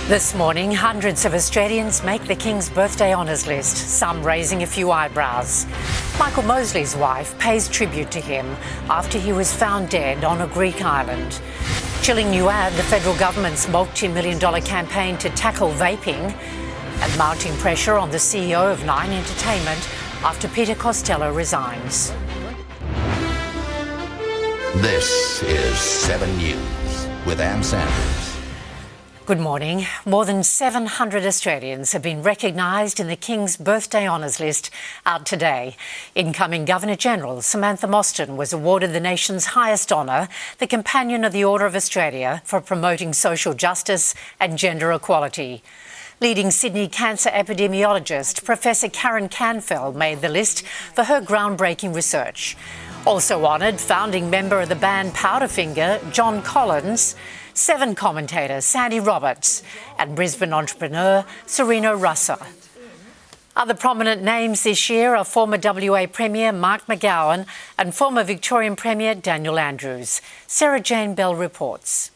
This morning, hundreds of Australians make the King's birthday honours list, some raising a few eyebrows. Michael Mosley's wife pays tribute to him after he was found dead on a Greek island. Chilling new ad, the federal government's multi-million-dollar campaign to tackle vaping, and mounting pressure on the CEO of Nine Entertainment after Peter Costello resigns. This is 7 News with Ann Sanders. Good morning. More than 700 Australians have been recognised in the King's Birthday Honours list out today. Incoming Governor-General Samantha Mostyn was awarded the nation's highest honour, the Companion of the Order of Australia, for promoting social justice and gender equality. Leading Sydney cancer epidemiologist Professor Karen Canfell made the list for her groundbreaking research. Also honoured, founding member of the band Powderfinger, John Collins, Seven commentator Sandy Roberts, and Brisbane entrepreneur Serena Russer. Other prominent names this year are former WA Premier Mark McGowan and former Victorian Premier Daniel Andrews. Sarah Jane Bell reports.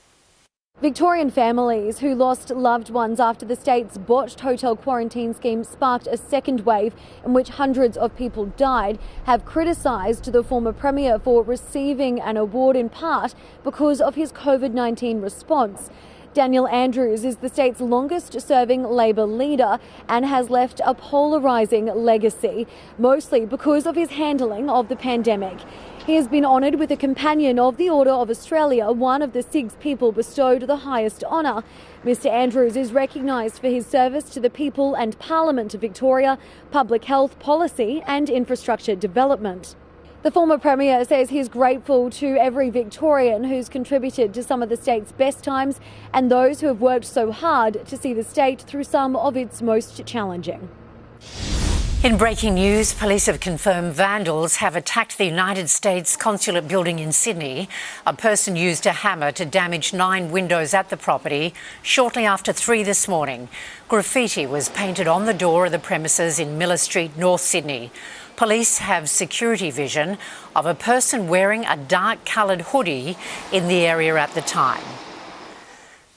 Victorian families who lost loved ones after the state's botched hotel quarantine scheme sparked a second wave in which hundreds of people died have criticised the former Premier for receiving an award in part because of his COVID-19 response. Daniel Andrews is the state's longest-serving Labor leader and has left a polarising legacy, mostly because of his handling of the pandemic. He has been honoured with a Companion of the Order of Australia, one of the 6 people bestowed the highest honour. Mr Andrews is recognised for his service to the people and Parliament of Victoria, public health policy and infrastructure development. The former Premier says he's grateful to every Victorian who's contributed to some of the state's best times and those who have worked so hard to see the state through some of its most challenging. In breaking news, police have confirmed vandals have attacked the United States consulate building in Sydney. A person used a hammer to damage 9 windows at the property shortly after 3 this morning. Graffiti was painted on the door of the premises in Miller Street, North Sydney. Police have security vision of a person wearing a dark-coloured hoodie in the area at the time.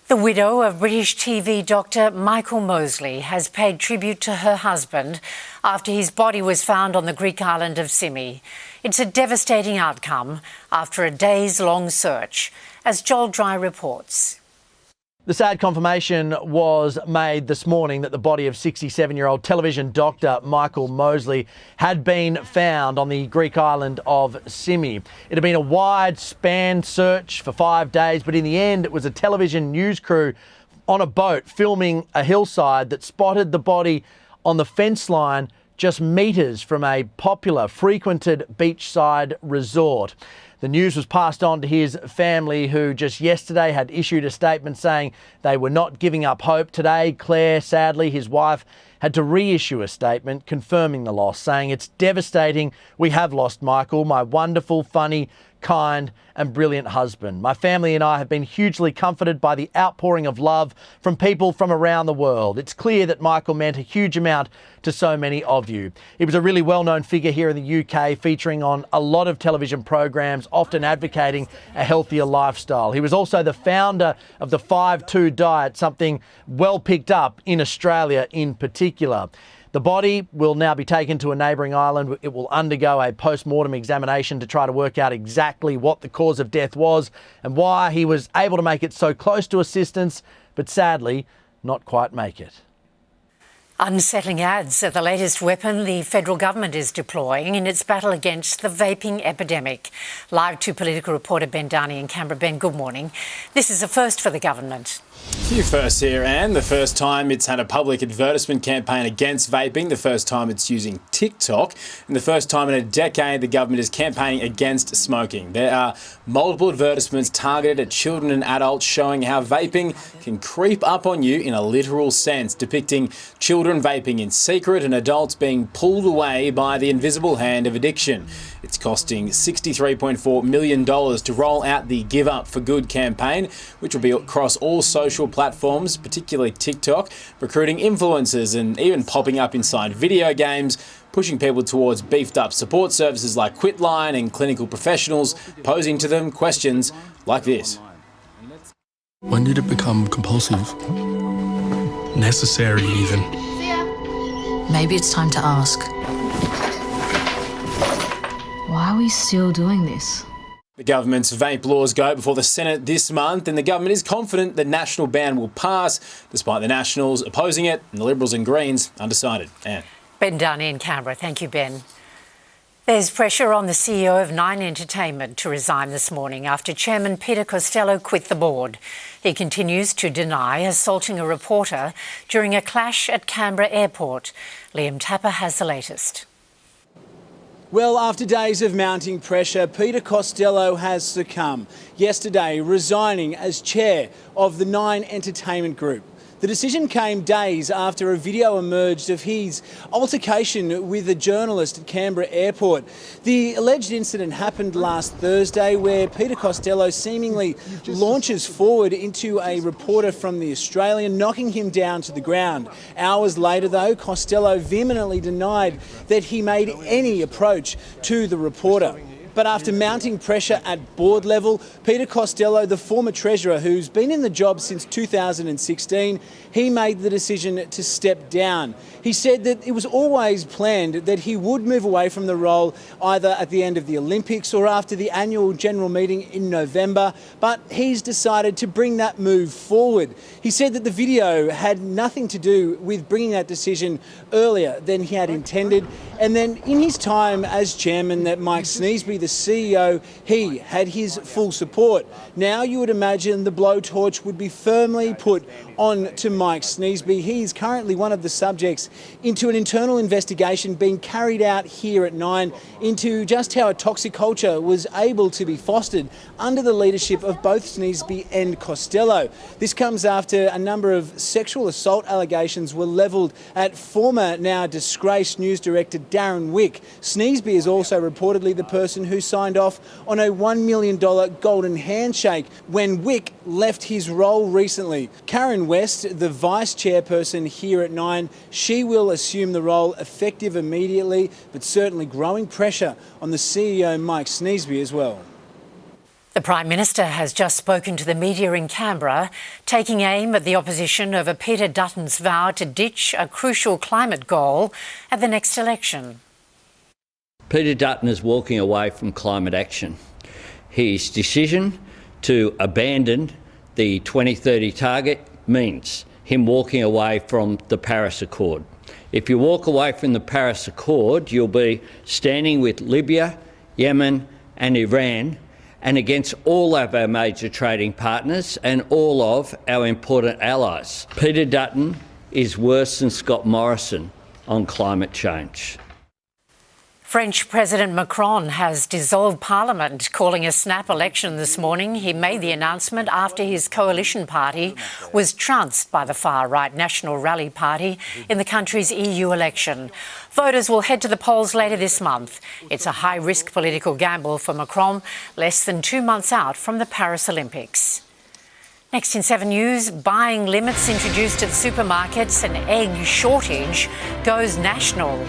The widow of British TV doctor Michael Mosley has paid tribute to her husband after his body was found on the Greek island of Symi. It's a devastating outcome after a days-long search, as Joel Dry reports. The sad confirmation was made this morning that the body of 67-year-old television doctor Michael Mosley had been found on the Greek island of Symi. It had been a wide-span search for 5 days, but in the end it was a television news crew on a boat filming a hillside that spotted the body on the fence line just metres from a popular, frequented beachside resort. The news was passed on to his family, who just yesterday had issued a statement saying they were not giving up hope. Today, Claire, sadly, his wife, had to reissue a statement confirming the loss, saying, "It's devastating. We have lost Michael, my wonderful, funny, kind and brilliant husband. My family and I have been hugely comforted by the outpouring of love from people from around the world. It's clear that Michael meant a huge amount to so many of you. He was a really well-known figure here in the UK, featuring on a lot of television programs, often advocating a healthier lifestyle. He was also the founder of the 5-2 diet, something well picked up in Australia in particular. The body will now be taken to a neighbouring island. It will undergo a post-mortem examination to try to work out exactly what the cause of death was and why he was able to make it so close to assistance, but sadly not quite make it. Unsettling ads are the latest weapon the federal government is deploying in its battle against the vaping epidemic. Live to political reporter Ben Darney in Canberra. Ben, good morning. This is a first for the government. A few firsts here, Anne. The first time it's had a public advertisement campaign against vaping, the first time it's using TikTok, and the first time in a decade the government is campaigning against smoking. There are multiple advertisements targeted at children and adults showing how vaping can creep up on you in a literal sense, depicting children vaping in secret and adults being pulled away by the invisible hand of addiction. It's costing $63.4 million to roll out the Give Up for Good campaign, which will be across all social platforms, particularly TikTok, recruiting influencers and even popping up inside video games, pushing people towards beefed up support services like Quitline and clinical professionals, posing to them questions like this. When did it become compulsive? necessary even. Maybe it's time to ask, why are we still doing this? The government's vape laws go before the Senate this month, and the government is confident the national ban will pass, despite the Nationals opposing it and the Liberals and Greens undecided. Anne. Ben Dunn in Canberra. Thank you, Ben. There's pressure on the CEO of Nine Entertainment to resign this morning after Chairman Peter Costello quit the board. He continues to deny assaulting a reporter during a clash at Canberra Airport. Liam Tapper has the latest. Well, after days of mounting pressure, Peter Costello has succumbed, yesterday resigning as chair of the Nine Entertainment Group. The decision came days after a video emerged of his altercation with a journalist at Canberra Airport. The alleged incident happened last Thursday, where Peter Costello seemingly launches forward into a reporter from The Australian, knocking him down to the ground. Hours later, though, Costello vehemently denied that he made any approach to the reporter. But after mounting pressure at board level, Peter Costello, the former treasurer who's been in the job since 2016, he made the decision to step down. He said that it was always planned that he would move away from the role either at the end of the Olympics or after the annual general meeting in November, but he's decided to bring that move forward. He said that the video had nothing to do with bringing that decision earlier than he had intended, and then in his time as chairman, that Mike Sneesby, the CEO, he had his full support. Now you would imagine the blowtorch would be firmly put on to Mike Sneesby. He's currently one of the subjects into an internal investigation being carried out here at Nine into just how a toxic culture was able to be fostered under the leadership of both Sneesby and Costello. This comes after a number of sexual assault allegations were levelled at former, now disgraced news director Darren Wick. Sneesby is also reportedly the person who signed off on a $1 million golden handshake when Wick left his role recently. Karen West, the vice chairperson here at Nine, she will assume the role effective immediately, but certainly growing pressure on the CEO Mike Sneesby as well. The Prime Minister has just spoken to the media in Canberra, taking aim at the opposition over Peter Dutton's vow to ditch a crucial climate goal at the next election. Peter Dutton is walking away from climate action. His decision to abandon the 2030 target means him walking away from the Paris Accord. If you walk away from the Paris Accord, you'll be standing with Libya, Yemen and Iran, and against all of our major trading partners and all of our important allies. Peter Dutton is worse than Scott Morrison on climate change. French President Macron has dissolved Parliament, calling a snap election this morning. He made the announcement after his coalition party was trounced by the far-right National Rally Party in the country's EU election. Voters will head to the polls later this month. It's a high-risk political gamble for Macron, less than 2 months out from the Paris Olympics. Next in 7 News, buying limits introduced at supermarkets and egg shortage goes national.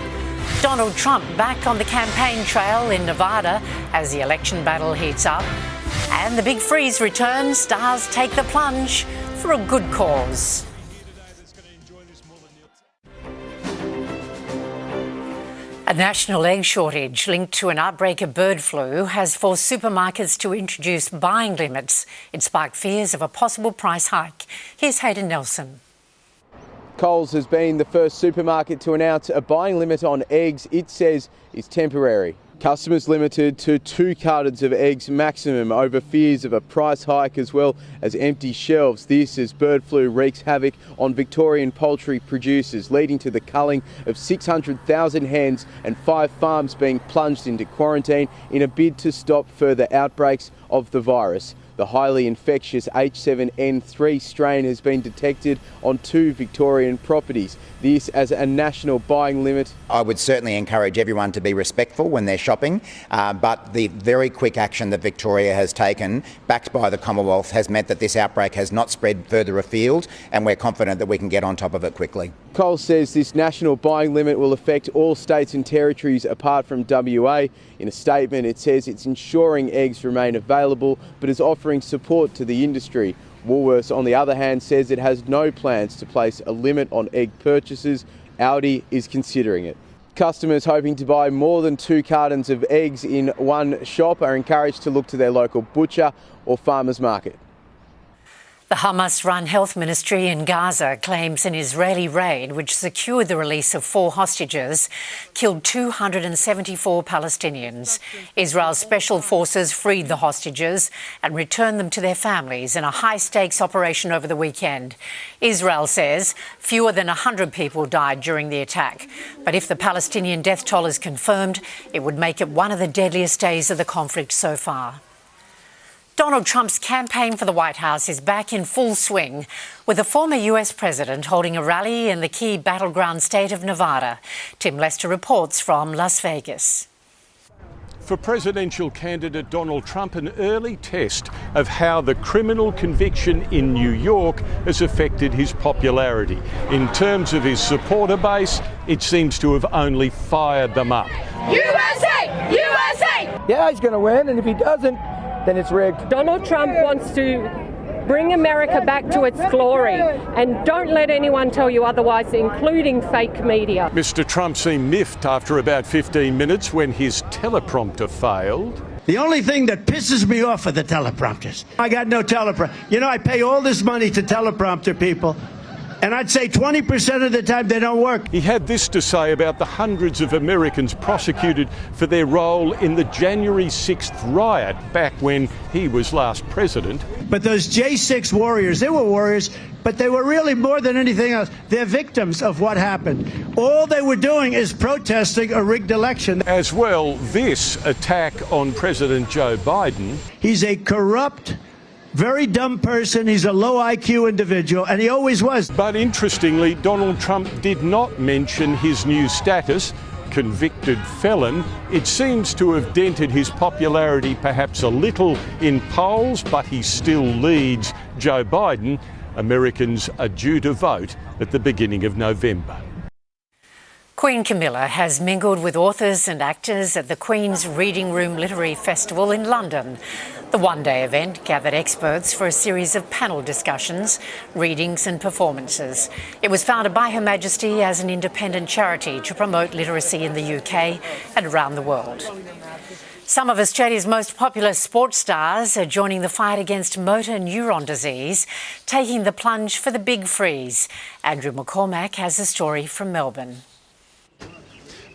Donald Trump back on the campaign trail in Nevada as the election battle heats up. And the big freeze returns. Stars take the plunge for a good cause. A national egg shortage linked to an outbreak of bird flu has forced supermarkets to introduce buying limits. It sparked fears of a possible price hike. Here's Hayden Nelson. Coles has been the first supermarket to announce a buying limit on eggs it says is temporary. Customers limited to 2 cartons of eggs maximum over fears of a price hike as well as empty shelves. This as bird flu wreaks havoc on Victorian poultry producers, leading to the culling of 600,000 hens and 5 farms being plunged into quarantine in a bid to stop further outbreaks of the virus. The highly infectious H7N3 strain has been detected on 2 Victorian properties. This as a national buying limit. I would certainly encourage everyone to be respectful when they're shopping, but the very quick action that Victoria has taken, backed by the Commonwealth, has meant that this outbreak has not spread further afield, and we're confident that we can get on top of it quickly. Coles says this national buying limit will affect all states and territories apart from WA. In a statement, it says it's ensuring eggs remain available, but is offering support to the industry. Woolworths, on the other hand, says it has no plans to place a limit on egg purchases. Aldi is considering it. Customers hoping to buy more than 2 cartons of eggs in one shop are encouraged to look to their local butcher or farmer's market. The Hamas-run health ministry in Gaza claims an Israeli raid, which secured the release of 4 hostages, killed 274 Palestinians. Israel's special forces freed the hostages and returned them to their families in a high-stakes operation over the weekend. Israel says fewer than 100 people died during the attack. But if the Palestinian death toll is confirmed, it would make it one of the deadliest days of the conflict so far. Donald Trump's campaign for the White House is back in full swing, with the former US president holding a rally in the key battleground state of Nevada. Tim Lester reports from Las Vegas. For presidential candidate Donald Trump, an early test of how the criminal conviction in New York has affected his popularity. In terms of his supporter base, it seems to have only fired them up. USA! USA! Yeah, he's going to win, and if he doesn't, then it's rigged. Donald Trump wants to bring America back to its glory, and don't let anyone tell you otherwise, including fake media. Mr. Trump seemed miffed after about 15 minutes when his teleprompter failed. The only thing that pisses me off are the teleprompters. I got no teleprompter. You know, I pay all this money to teleprompter people, and I'd say 20% of the time they don't work. He had this to say about the hundreds of Americans prosecuted for their role in the January 6th riot back when he was last president. But those J6 warriors, they were warriors, but they were really more than anything else. They're victims of what happened. All they were doing is protesting a rigged election. As well, this attack on President Joe Biden. He's a corrupt, very dumb person. He's a low IQ individual, and he always was. But interestingly, Donald Trump did not mention his new status, convicted felon. It seems to have dented his popularity perhaps a little in polls, but he still leads Joe Biden. Americans are due to vote at the beginning of November. Queen Camilla has mingled with authors and actors at the Queen's Reading Room Literary Festival in London. The one-day event gathered experts for a series of panel discussions, readings and performances. It was founded by Her Majesty as an independent charity to promote literacy in the UK and around the world. Some of Australia's most popular sports stars are joining the fight against motor neuron disease, taking the plunge for the big freeze. Andrew McCormack has a story from Melbourne.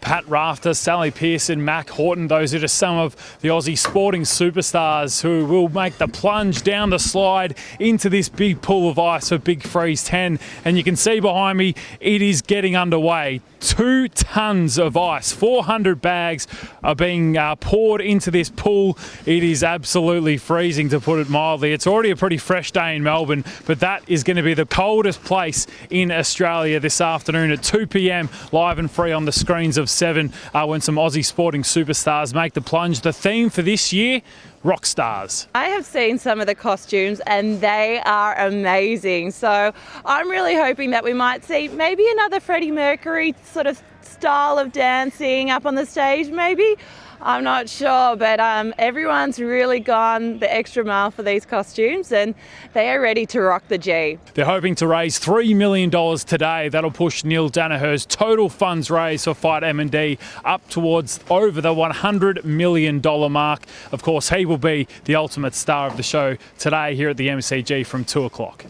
Pat Rafter, Sally Pearson, Mac Horton, those are just some of the Aussie sporting superstars who will make the plunge down the slide into this big pool of ice for Big Freeze 10. And you can see behind me, it is getting underway. 2 tons of ice, 400 bags are being poured into this pool. It is absolutely freezing, to put it mildly. It's already a pretty fresh day in Melbourne, but that is going to be the coldest place in Australia this afternoon at 2 p.m, live and free on the screens of 7, when some Aussie sporting superstars make the plunge. The theme for this year, rock stars. I have seen some of the costumes and they are amazing. So I'm really hoping that we might see maybe another Freddie Mercury sort of style of dancing up on the stage, maybe. I'm not sure, but everyone's really gone the extra mile for these costumes and they are ready to rock the G. They're hoping to raise $3 million today. That'll push Neil Danaher's total funds raised for Fight M&D up towards over the $100 million mark. Of course, he will be the ultimate star of the show today here at the MCG from 2 o'clock.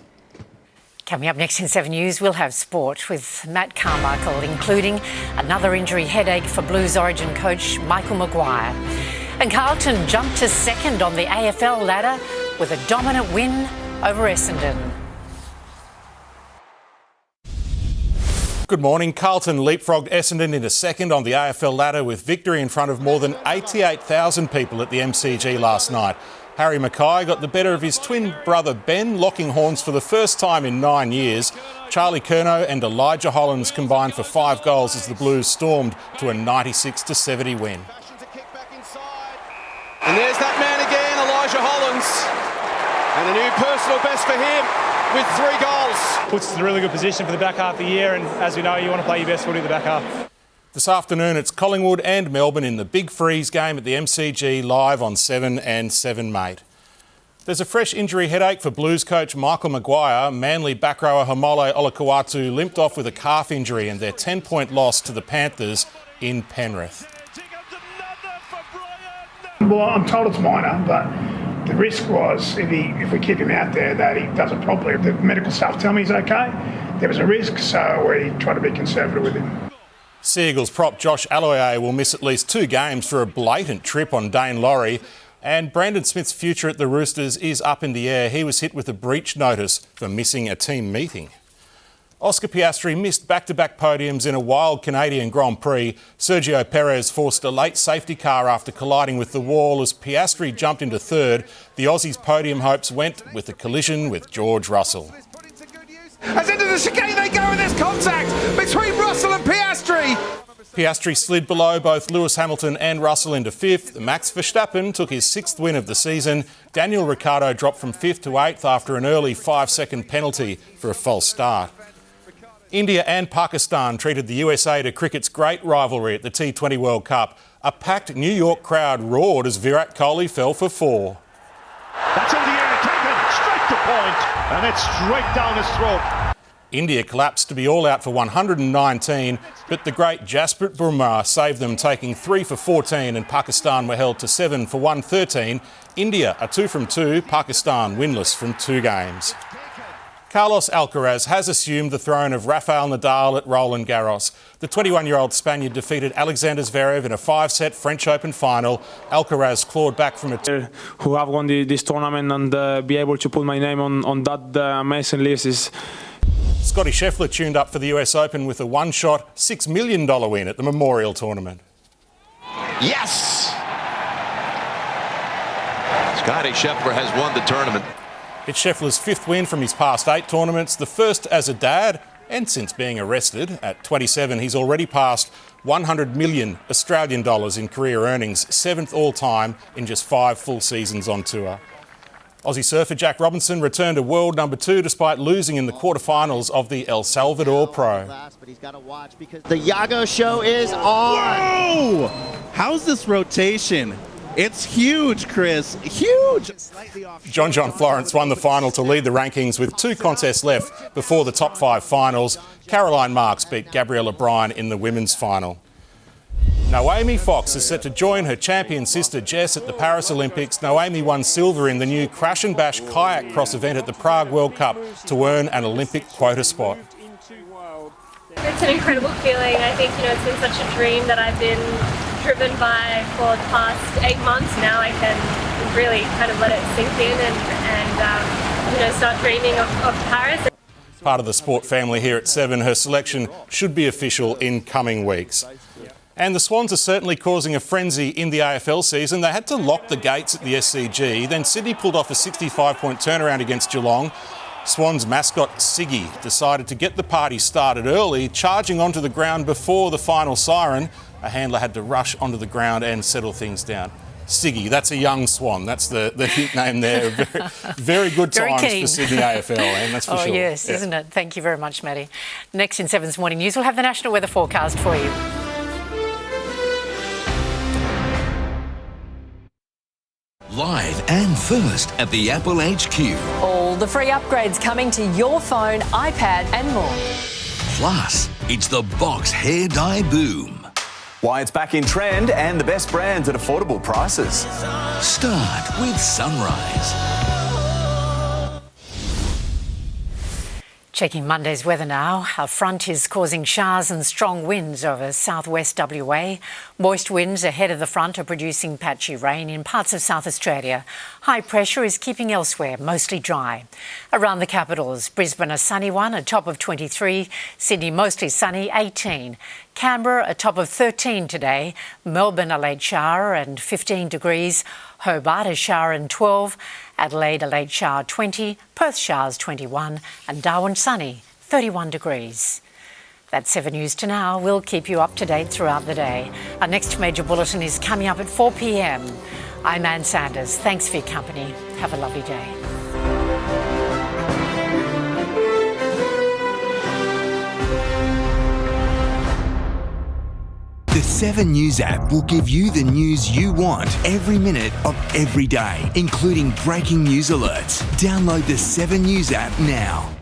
Coming up next in 7 News, we'll have sport with Matt Carmichael, including another injury headache for Blues Origin coach Michael Maguire. And Carlton jumped to second on the AFL ladder with a dominant win over Essendon. Good morning. Carlton leapfrogged Essendon into second on the AFL ladder with victory in front of more than 88,000 people at the MCG last night. Harry Mackay got the better of his twin brother Ben, locking horns for the first time in 9 years. Charlie Curnow and Elijah Hollands combined for 5 goals as the Blues stormed to a 96-70 win. And there's that man again, Elijah Hollands. And a new personal best for him with 3 goals. Puts us in a really good position for the back half of the year, and as we know, you want to play your best footy in the back half. This afternoon, it's Collingwood and Melbourne in the Big Freeze game at the MCG live on 7 and 7 Mate. There's a fresh injury headache for Blues coach Michael Maguire. Manly back rower Hamole Olakau'atu limped off with a calf injury in their 10-point loss to the Panthers in Penrith. Well, I'm told it's minor, but the risk was if we keep him out there that he does it properly. The medical staff tell me he's okay. There was a risk, so we try to be conservative with him. Sea prop Josh Aloiai will miss at least 2 games for a blatant trip on Dane Laurie. And Brandon Smith's future at the Roosters is up in the air. He was hit with a breach notice for missing a team meeting. Oscar Piastri missed back-to-back podiums in a wild Canadian Grand Prix. Sergio Perez forced a late safety car after colliding with the wall as Piastri jumped into third. The Aussies' podium hopes went with a collision with George Russell. As into the chicane they go, and there's contact between Russell and Piastri. Piastri slid below both Lewis Hamilton and Russell into 5th. Max Verstappen took his 6th win of the season. Daniel Ricciardo dropped from 5th to 8th after an early 5-second penalty for a false start. India and Pakistan treated the USA to cricket's great rivalry at the T20 World Cup. A packed New York crowd roared as Virat Kohli fell for 4. That's in the air, taken straight to point, and it's straight down his throat. India collapsed to be all out for 119, but the great Jasprit Bumrah saved them, taking 3 for 14, and Pakistan were held to 7 for 113. India are 2 from 2, Pakistan winless from 2 games. Carlos Alcaraz has assumed the throne of Rafael Nadal at Roland Garros. The 21-year-old Spaniard defeated Alexander Zverev in a 5-set French Open final. Alcaraz clawed back from a... Who have won this tournament and be able to put my name on that amazing list is... Scotty Scheffler tuned up for the US Open with a one-shot $6 million win at the Memorial Tournament. Yes! Scotty Scheffler has won the tournament. It's Scheffler's 5th win from his past 8 tournaments, the first as a dad and since being arrested. At 27, he's already passed 100 million Australian dollars in career earnings, 7th all-time in just 5 full seasons on tour. Aussie surfer Jack Robinson returned to world number 2 despite losing in the quarterfinals of the El Salvador Pro. The Yago show is on. Whoa! How's this rotation? It's huge, Chris. Huge! John Florence won the final to lead the rankings with 2 contests left before the top 5 finals. Caroline Marks beat Gabriella Bryan in the women's final. Naomi Fox is set to join her champion sister Jess at the Paris Olympics. Naomi won silver in the new Crash and Bash kayak cross event at the Prague World Cup to earn an Olympic quota spot. It's an incredible feeling. I think, it's been such a dream that I've been driven by for the past 8 months now. I can really kind of let it sink in and start dreaming of Paris. Part of the sport family here at 7, her selection should be official in coming weeks. And the Swans are certainly causing a frenzy in the AFL season. They had to lock the gates at the SCG. Then Sydney pulled off a 65-point turnaround against Geelong. Swans mascot Siggy decided to get the party started early, charging onto the ground before the final siren. A handler had to rush onto the ground and settle things down. Siggy, that's a young swan. That's the hint name there. Very, very good times for Sydney AFL, and that's for sure. Oh, yes, yeah. Isn't it? Thank you very much, Maddie. Next in 7's Morning News, we'll have the national weather forecast for you. Live and first at the Apple HQ. All the free upgrades coming to your phone, iPad and more. Plus, it's the Box hair dye boom. Why it's back in trend and the best brands at affordable prices. Start with Sunrise. Checking Monday's weather now. A front is causing showers and strong winds over southwest WA. Moist winds ahead of the front are producing patchy rain in parts of South Australia. High pressure is keeping elsewhere mostly dry. Around the capitals, Brisbane a sunny one, a top of 23. Sydney mostly sunny, 18. Canberra a top of 13 today. Melbourne a late shower and 15 degrees. Hobart a shower and 12. Adelaide a late shower 20. Perth showers 21. And Darwin sunny, 31 degrees. That's 7 News to now. We'll keep you up to date throughout the day. Our next major bulletin is coming up at 4 p.m. I'm Ann Sanders. Thanks for your company. Have a lovely day. The 7 News app will give you the news you want every minute of every day, including breaking news alerts. Download the 7 News app now.